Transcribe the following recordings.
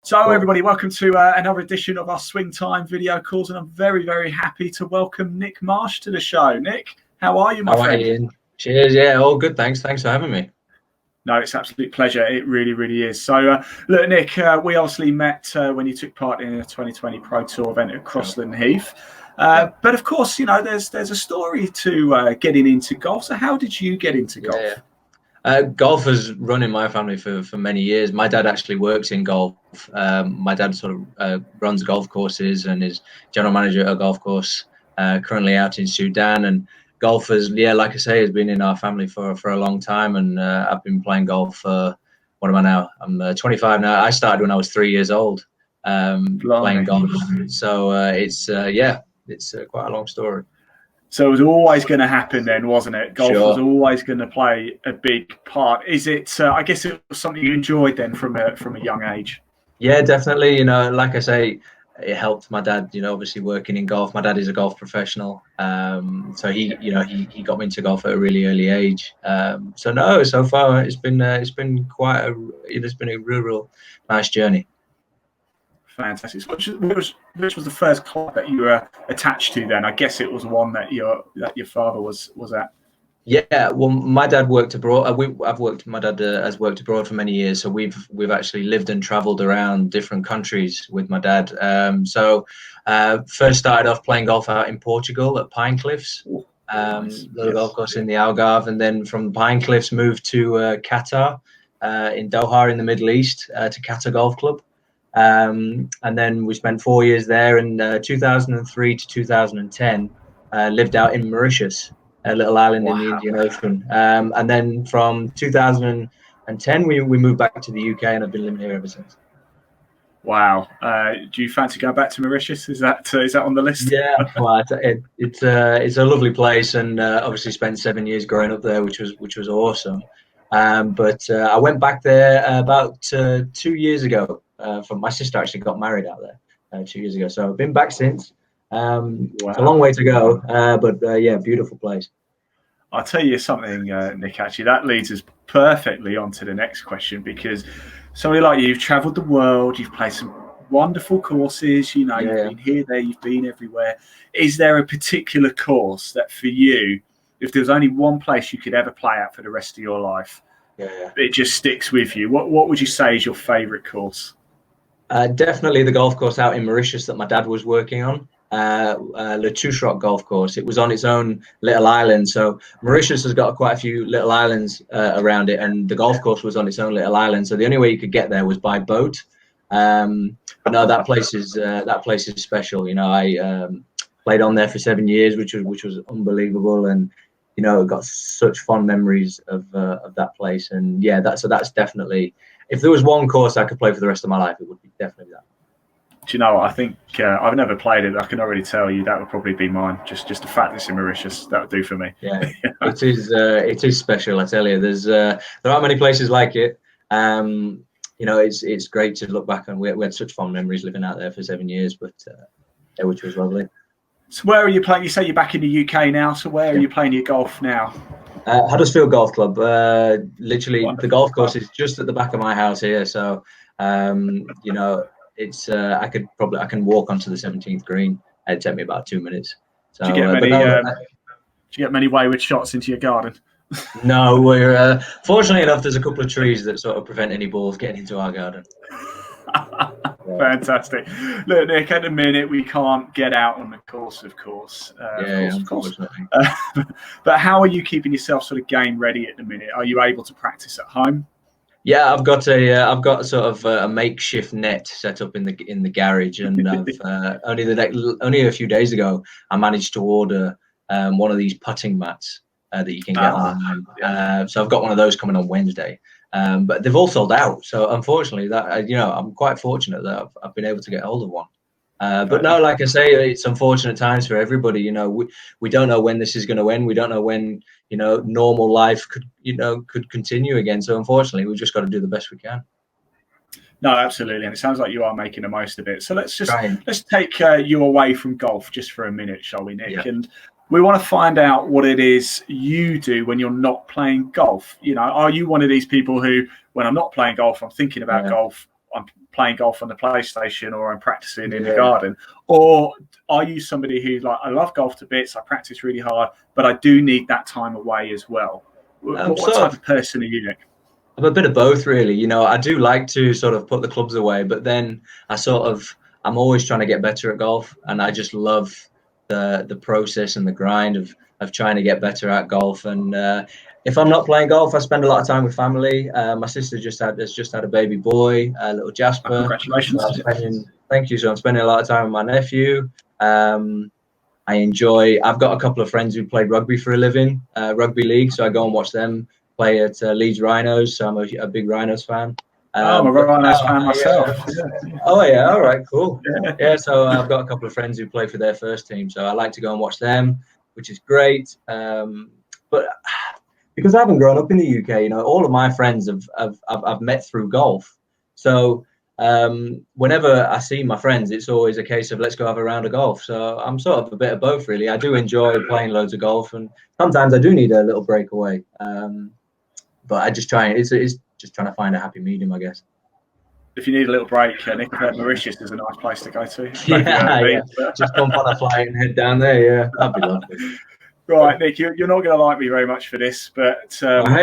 So everybody, welcome to another edition of our Swing Time video calls, and I'm very, very happy to welcome Nick Marsh to the show. Nick, how are you, my friend? How are you, Ian? Cheers, yeah, all good, thanks. Thanks for having me. No, it's an absolute pleasure. It really, really is. So, look, Nick, we obviously met when you took part in a 2020 Pro Tour event at Crossland Heath. But of course, you know, there's a story to getting into golf. So how did you get into golf? Golf has run in my family for many years. My dad actually works in golf. My dad sort of runs golf courses and is general manager at a golf course currently out in Sudan. And golf has, like I say, has been in our family for a long time. And I've been playing golf for, what am I now? I'm 25 now. I started when I was 3 years old playing golf. So it's quite a long story. So it was always going to happen then, wasn't it? Golf was always going to play a big part. Is it? I guess it was something you enjoyed then from a young age. Yeah, definitely. You know, like I say, it helped my dad. You know, obviously working in golf. My dad is a golf professional, so he got me into golf at a really early age. So far it's been a real nice journey. Fantastic. Which was the first club that you were attached to then? I guess it was one that your father was at. Yeah, well, my dad worked abroad. My dad has worked abroad for many years, so we've actually lived and travelled around different countries with my dad. First started off playing golf out in Portugal at Pine Cliffs, little golf course in the Algarve, and then from Pine Cliffs moved to Qatar, in Doha in the Middle East, to Qatar Golf Club. And then we spent 4 years there, and 2003 to 2010 lived out in Mauritius, a little island in the Indian Ocean. And then from 2010 we moved back to the UK, and I've been living here ever since. Wow. Do you fancy going back to Mauritius? Is that on the list? Yeah, well, it's a lovely place, and obviously spent 7 years growing up there, which was awesome. But I went back there about 2 years ago. From my sister actually got married out there 2 years ago, so I've been back since. It's a long way to go, but beautiful place. I'll tell you something, Nick. Actually, that leads us perfectly on to the next question, because somebody like you've travelled the world, you've played some wonderful courses. You know, you've been here, there, you've been everywhere. Is there a particular course that for you, if there was only one place you could ever play at for the rest of your life, it just sticks with you? What would you say is your favourite course? Definitely the golf course out in Mauritius that my dad was working on, Le Toucherock golf course. It was on its own little island. So Mauritius has got quite a few little islands around it, and the golf course was on its own little island. So the only way you could get there was by boat. But no, that place is special. You know, I played on there for 7 years, which was unbelievable, and you know, got such fond memories of that place. And yeah, that's definitely. If there was one course I could play for the rest of my life, it would be definitely that. Do you know what? I think I've never played it. I can already tell you that would probably be mine. Just the fact it's in Mauritius, that would do for me. Yeah, it is special. I tell you, there aren't many places like it. You know, it's great to look back on. We had such fond memories living out there for 7 years, but which was lovely. So where are you playing? You say you're back in the UK now. So where are you playing your golf now? Huddersfield Golf Club. Literally, wonderful. The golf course is just at the back of my house here. So, you know, it's I can walk onto the 17th green. It'd take me about 2 minutes. So, do you get many wayward shots into your garden? No, we're fortunately enough. There's a couple of trees that sort of prevent any balls getting into our garden. Fantastic. Look, Nick, at the minute we can't get out on the course, of course. Of course. But how are you keeping yourself sort of game ready at the minute? Are you able to practice at home? Yeah, I've got sort of a makeshift net set up in the garage, and I've only a few days ago I managed to order one of these putting mats that you can get online. So I've got one of those coming on Wednesday. But they've all sold out, so unfortunately, that I'm quite fortunate that I've been able to get hold of one. But no, like I say, it's unfortunate times for everybody. You know, we don't know when this is going to end. We don't know when normal life could continue again. So unfortunately, we've just got to do the best we can. No, absolutely, and it sounds like you are making the most of it. So let's take you away from golf just for a minute, shall we, Nick? Yeah. And we want to find out what it is you do when you're not playing golf. You know, are you one of these people who, when I'm not playing golf, I'm thinking about golf, I'm playing golf on the PlayStation or I'm practicing in the garden? Or are you somebody who, like, I love golf to bits, I practice really hard, but I do need that time away as well? What type of person are you, Nick? I'm a bit of both, really. You know, I do like to sort of put the clubs away, but then I'm always trying to get better at golf, and I just love the process and the grind of trying to get better at golf. And if I'm not playing golf, I spend a lot of time with family. My sister has just had a baby boy, little Jasper. Congratulations! So thank you. So I'm spending a lot of time with my nephew. I've got a couple of friends who play rugby for a living, rugby league, so I go and watch them play at Leeds Rhinos, so I'm a big Rhinos fan. I'm a Rhinos fan myself. Oh yeah, all right, cool. Yeah, so I've got a couple of friends who play for their first team, so I like to go and watch them, which is great. But because I haven't grown up in the UK, you know, all of my friends I've met through golf. So whenever I see my friends, it's always a case of let's go have a round of golf. So I'm sort of a bit of both, really. I do enjoy playing loads of golf, and sometimes I do need a little breakaway. But I just try. It's just trying to find a happy medium, I guess. If you need a little break, Nick, Mauritius is a nice place to go to. Yeah. Just jump on a flight and head down there. Yeah, that'd be lovely. Right, Nick, you're not going to like me very much for this, but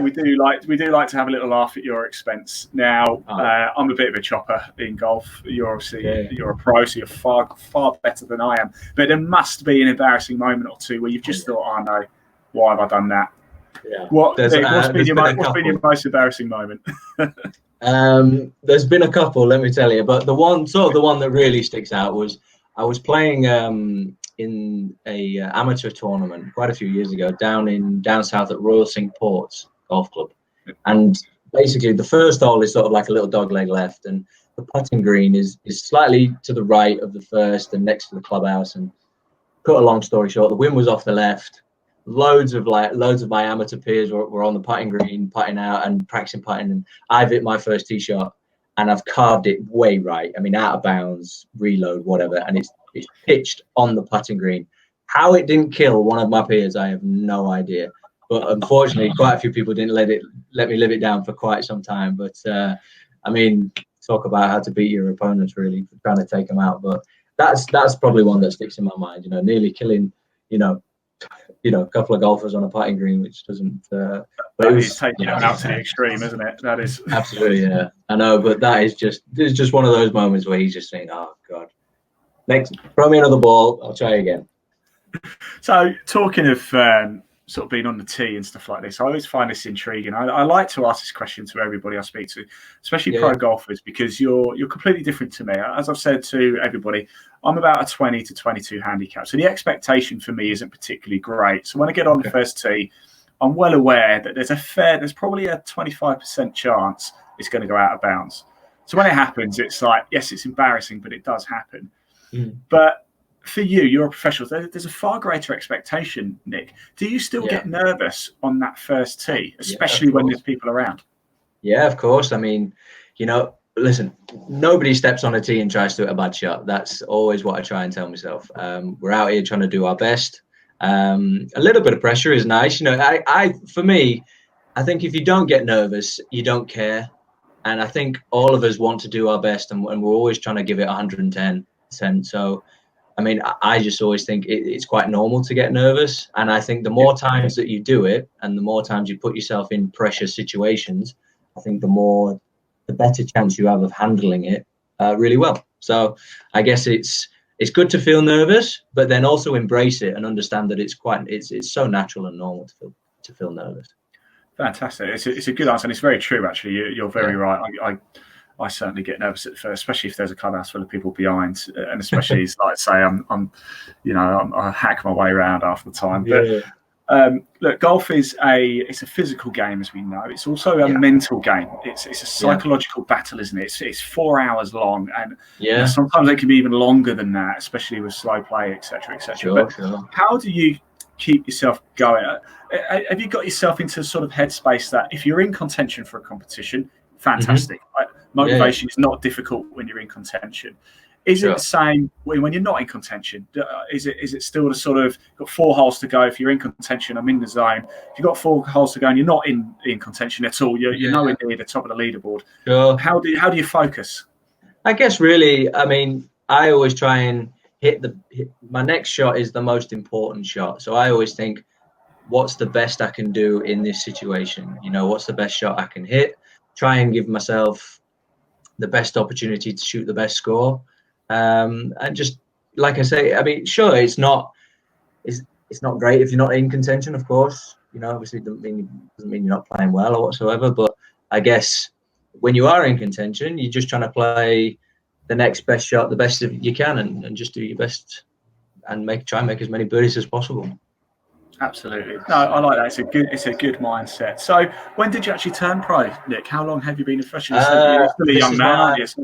we do like to have a little laugh at your expense. Now, I'm a bit of a chopper in golf. You're obviously you're a pro, so you're far better than I am. But there must be an embarrassing moment or two where you've just thought, "Oh no, why have I done that?" Yeah. What's been your most embarrassing moment? There's been a couple, let me tell you, but the one that really sticks out was I was playing in a amateur tournament quite a few years ago down south at Royal Cinque Ports Golf Club, and basically the first hole is sort of like a little dogleg left, and the putting green is slightly to the right of the first and next to the clubhouse. And cut a long story short, the wind was off the left. Loads of my amateur peers were on the putting green, putting out and practicing putting, and I've hit my first tee shot and I've carved it way right. I mean, out of bounds, reload, whatever, and it's pitched on the putting green. How it didn't kill one of my peers, I have no idea. But unfortunately, quite a few people didn't let me live it down for quite some time. But I mean, talk about how to beat your opponents, really, trying to take them out. But that's probably one that sticks in my mind. You know, nearly killing, a couple of golfers on a putting green, which doesn't. But it was taking it out to the extreme, isn't it? That is absolutely, yeah. I know, but it's just one of those moments where he's just saying, "Oh God, next, throw me another ball, I'll try again." So, talking of sort of being on the tee and stuff like this, I always find this intriguing. I like to ask this question to everybody I speak to, especially pro golfers, because you're completely different to me. As I've said to everybody, I'm about a 20 to 22 handicap, so the expectation for me isn't particularly great. So when I get on the first tee, I'm well aware that there's probably a 25% chance it's going to go out of bounds. So when it happens, it's like, yes, it's embarrassing, but it does happen. But for you, you're a professional. There's a far greater expectation, Nick. Do you still get nervous on that first tee, especially when there's people around? Yeah, of course. I mean, listen, nobody steps on a tee and tries to hit a bad shot. That's always what I try and tell myself. We're out here trying to do our best. A little bit of pressure is nice. For me, I think if you don't get nervous, you don't care. And I think all of us want to do our best, and we're always trying to give it 110%. So, I mean, I just always think it's quite normal to get nervous. And I think the more times that you do it and the more times you put yourself in pressure situations, I think the better chance you have of handling it really well. So I guess it's good to feel nervous, but then also embrace it and understand that it's so natural and normal to feel nervous. Fantastic. It's a good answer, and it's very true, actually. You're very right. I certainly get nervous at first, especially if there's a clubhouse full of people behind, and especially like say I hack my way around half the time. But look, golf is a physical game, as we know. It's also a mental game. It's a psychological battle, isn't it? It's 4 hours long, and sometimes it can be even longer than that, especially with slow play, etc., etc. Sure. How do you keep yourself going? Have you got yourself into sort of headspace that if you're in contention for a competition, fantastic. Right? Motivation is not difficult when you're in contention. Is it the same when you're not in contention? Is it still the sort of got 4 holes to go? If you're in contention, I'm in the zone. If you've got 4 holes to go and you're not in contention at all, you're nowhere near the top of the leaderboard. Sure. How do you focus? I guess really, I mean, I always try and hit my next shot is the most important shot. So I always think, what's the best I can do in this situation? You know, what's the best shot I can hit? Try and give myself the best opportunity to shoot the best score. And just like I say, I mean, sure, it's not great if you're not in contention, of course. You know, obviously it doesn't mean you're not playing well or whatsoever. But I guess when you are in contention, you're just trying to play the next best shot, the best you can, and just do your best and try and make as many birdies as possible. Absolutely. No, I like that. It's a good mindset. So, when did you actually turn pro, Nick? How long have you been a professional? You're still a young man, aren't you? So...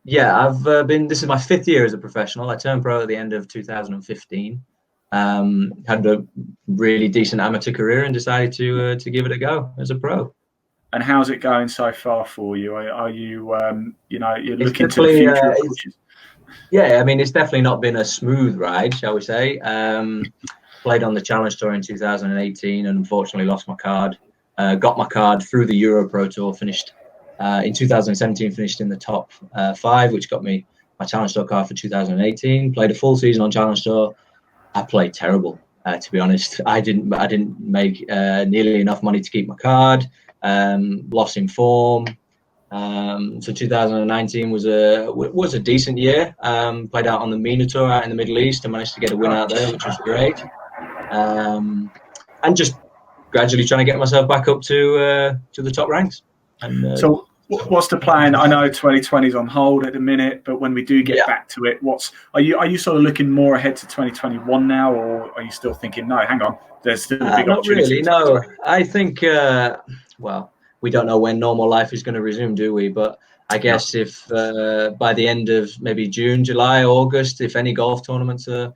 Yeah, I've been. This is my 5th year as a professional. I turned pro at the end of 2015. Had a really decent amateur career and decided to give it a go as a pro. And how's it going so far for you? Are you you're looking to the future? Yeah, I mean, it's definitely not been a smooth ride, shall we say. Played on the Challenge Tour in 2018 and unfortunately lost my card. Got my card through the Euro Pro Tour, finished in 2017, finished in the top 5, which got me my Challenge Tour card for 2018. Played a full season on Challenge Tour. I played terrible, to be honest. I didn't make nearly enough money to keep my card. Lost in form. So 2019 was a decent year. Played out on the MENA Tour out in the Middle East and managed to get a win out there, which was great. And just gradually trying to get myself back up to the top ranks. And so, what's the plan? I know 2020 is on hold at the minute, but when we do get back to it, are you sort of looking more ahead to 2021 now, or are you still thinking, no, hang on, there's still a big opportunity? Not really. No, I think well, we don't know when normal life is going to resume, do we? But I guess if by the end of maybe June, July, August, if any golf tournaments are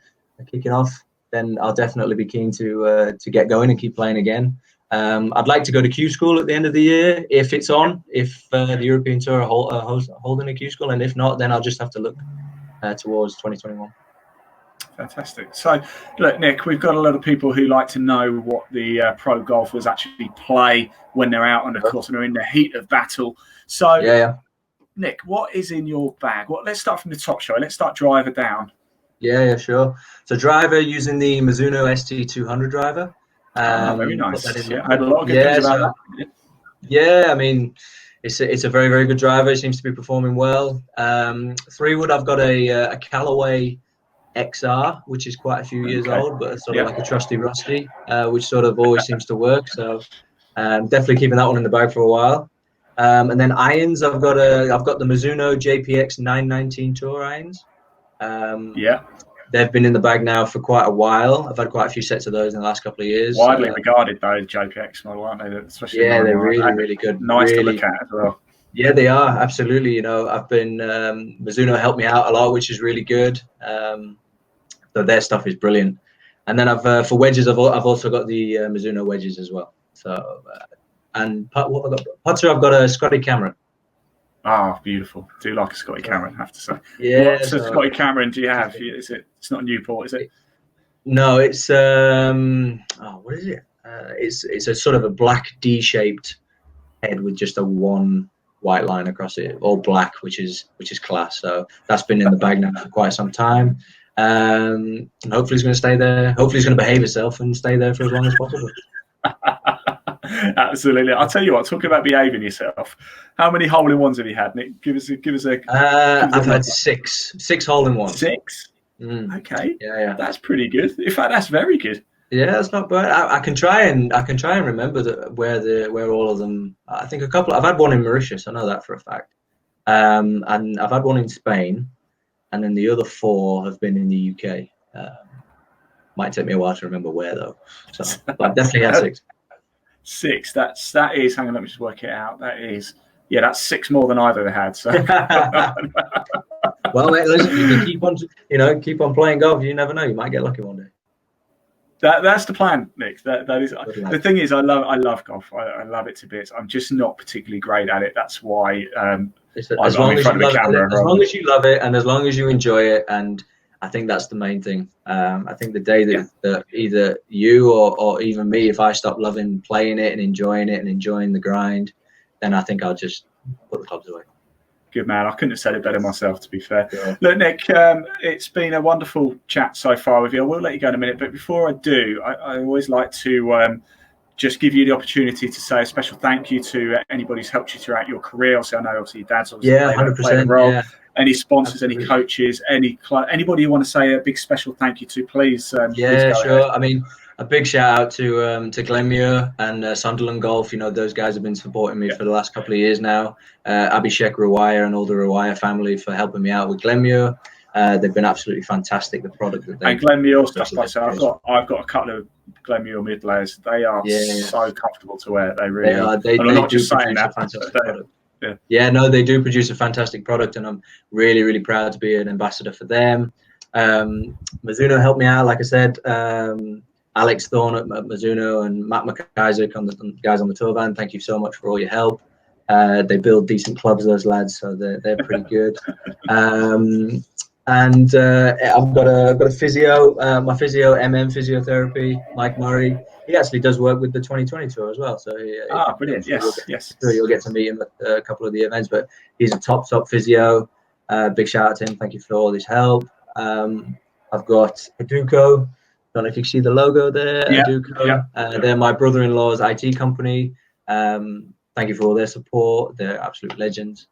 kicking off, then I'll definitely be keen to get going and keep playing again. I'd like to go to Q School at the end of the year if it's on, if the European Tour are holding a Q School, and if not, then I'll just have to look towards 2021. Fantastic. So, look, Nick, we've got a lot of people who like to know what the pro golfers actually play when they're out on the course and are in the heat of battle. So, Nick, what is in your bag? Let's start from the top, shall we? Let's start driver down. Yeah, sure. So, driver using the Mizuno ST200 driver. Very nice. I had a lot of good things about that. Yeah, I mean, it's a very, very good driver. It seems to be performing well. 3-wood, I've got a Callaway XR, which is quite a few years old, but it's sort of like a trusty rusty, which sort of always seems to work. So definitely keeping that one in the bag for a while. And then irons, I've got the Mizuno JPX 919 Tour irons. They've been in the bag now for quite a while. I've had quite a few sets of those in the last couple of years. Widely regarded, those JPX model, aren't they? Especially they're really good. Nice really, to look at as well. Yeah, they are, absolutely. You know, I've been Mizuno helped me out a lot, which is really good. So their stuff is brilliant. And then for wedges, I've also got the Mizuno wedges as well. So and putter, I've got a Scotty Cameron. Ah, beautiful. Do like a Scotty Cameron, I have to say. Yeah. What Scotty Cameron do you have? It's not a Newport, is it? No, it's what is it? It's a sort of a black D-shaped head with just a one white line across it, all black, which is class. So that's been in the bag now for quite some time. And hopefully it's going to stay there. Hopefully it's going to behave itself and stay there for as long as possible. Absolutely. I'll tell you what, talking about behaving yourself, how many hole-in-ones have you had, Nick? Give us a I've had six hole-in-ones. 6? Okay. Yeah. That's pretty good. In fact, that's very good. Yeah, that's not bad. I can try and remember where all of them. I think a couple. I've had one in Mauritius. I know that for a fact. And I've had one in Spain, and then the other 4 have been in the UK. Might take me a while to remember where though. So but I've definitely had 6. 6. That is. Hang on, let me just work it out. That's 6 more than I've ever had. So. Well, mate, listen, you can keep on playing golf. You never know. You might get lucky one day. That's the plan, Nick. That is the thing. Is I love golf. I love it to bits. I'm just not particularly great at it. That's why as long as you love it and as long as you enjoy it, and I think that's the main thing. I think the day that either you or even me, if I stop loving playing it and enjoying the grind, then I think I'll just put the clubs away. Good man. I couldn't have said it better myself, to be fair. Yeah. Look, Nick, it's been a wonderful chat so far with you. I will let you go in a minute, but before I do, I always like to just give you the opportunity to say a special thank you to anybody who's helped you throughout your career. Also, I know obviously your dad's obviously played a role. Yeah. Any sponsors, Absolutely. any coaches, anybody you want to say a big special thank you to, please. Yeah, please go sure. ahead. I mean, a big shout out to Glenmuir and Sunderland Golf. You know, those guys have been supporting me for the last couple of years now. Abhishek Rawaya and all the Rawaya family for helping me out with Glenmuir. They've been absolutely fantastic. The product that they and Glenmuir stuff by myself. I've got a couple of Glenmuir mid layers. They are so comfortable to wear. They really are. They I'm not do just saying produce that. A fantastic product. No, they do produce a fantastic product, and I'm really, really proud to be an ambassador for them. Mizuno helped me out, like I said. Alex Thorne at Mizuno and Matt McIsaac on the guys on the tour van. Thank you so much for all your help. They build decent clubs, those lads, so they're pretty good. And I've got a physio, my physio, Physiotherapy, Mike Murray. He actually does work with the 2020 tour as well. So brilliant! Yes. You'll get to meet him at a couple of the events. But he's a top physio. Big shout out to him. Thank you for all his help. I've got Aduco. Don't know if you can see the logo there. Aduco. They're my brother-in-law's IT company. Thank you for all their support. They're absolute legends.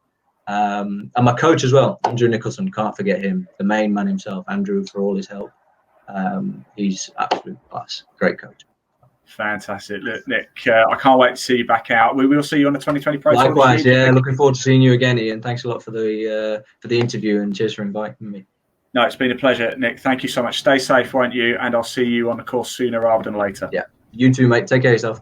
And my coach as well, Andrew Nicholson. Can't forget him. The main man himself, Andrew, for all his help. He's absolute class. Great coach. Fantastic. Look, Nick, I can't wait to see you back out. We will see you on the 2020 Pro Tour. Likewise, looking forward to seeing you again, Ian. Thanks a lot for the interview, and cheers for inviting me. No, it's been a pleasure, Nick. Thank you so much. Stay safe, won't you? And I'll see you on the course sooner rather than later. Yeah, you too, mate. Take care of yourself.